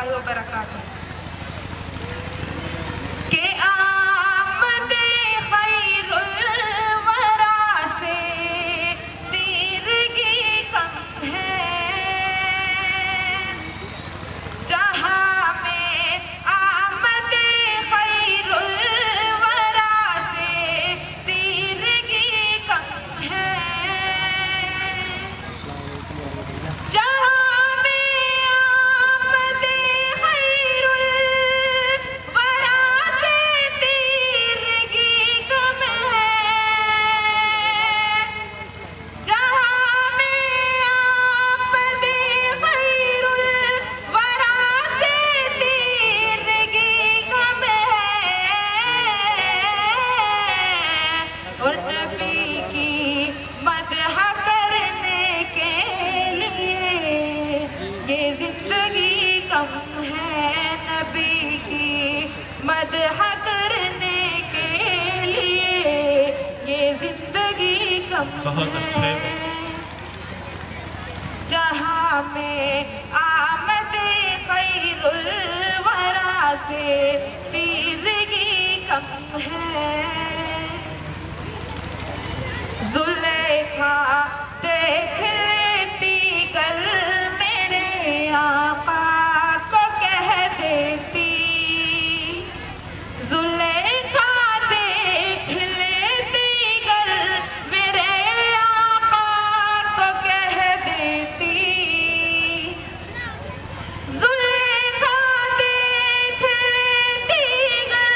اللہ وبرکاتہ کہ آمد خیر الورا سے تیرگی کم ہے جہاں میں آمد خیر الورا سے تیرگی کم ہے جہاں میں آمد خیر الورا سے تیرگی کم ہے جہاں میں آمد خیر الورا سے تیرگی کم ہے اور نبی کی مدح کرنے کے لیے یہ زندگی کم ہے نبی کی مدح کرنے کے لیے یہ زندگی کم ہے جہاں میں آمد خیر الورا سے تیرگی کم ہے زلیخا دیکھ لیتی گر میرے آقا کو کہہ دیتی زلیخا دیکھ لیتی گر میرے آقا کو کہہ دیتی زلیخا دیکھ لیتی گر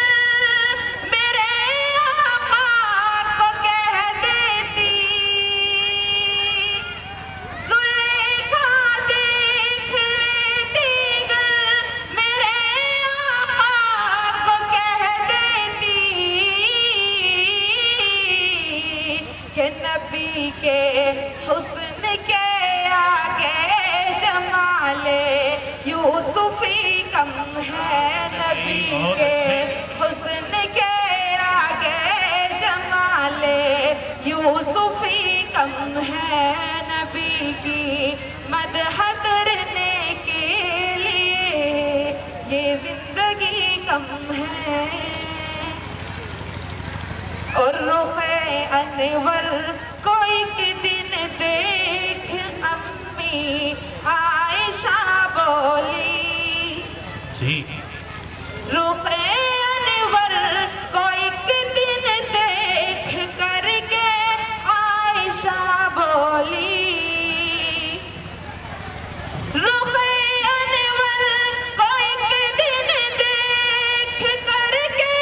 میرے آقا کو کہہ دیتی زلیخا دیکھ لیتی گر میرے آقا کو کہہ دیتی کہ نبی کے حسن کے آگے جمال یوسفی کم ہے نبی کے حسن کے آگے جمال یوسفی کم ہے نبی کی مدح کرنے کے لیے یہ زندگی کم ہے اور رخ انور کو ایک دن دیکھ امی عائشہ بولی رخ انور کو ایک دن دیکھ کر کے عائشہ بولی رخ انور کو ایک دن دیکھ کر کے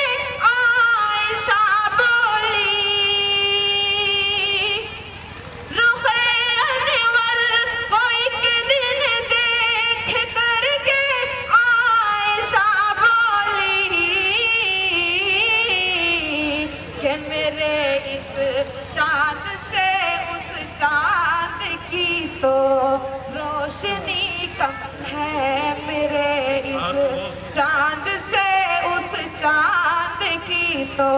عائشہ بولی رخ انور کو ایک دن دیکھ کر کے عائشہ بولی کہ میرے اس چاند سے اس چاند کی تو روشنی کم ہے میرے اس چاند سے اس چاند کی تو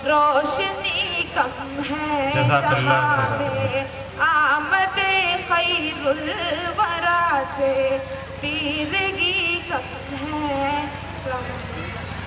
روشنی کم ہے جہاں میں آمد خیر الورا سے تیرگی کم ہے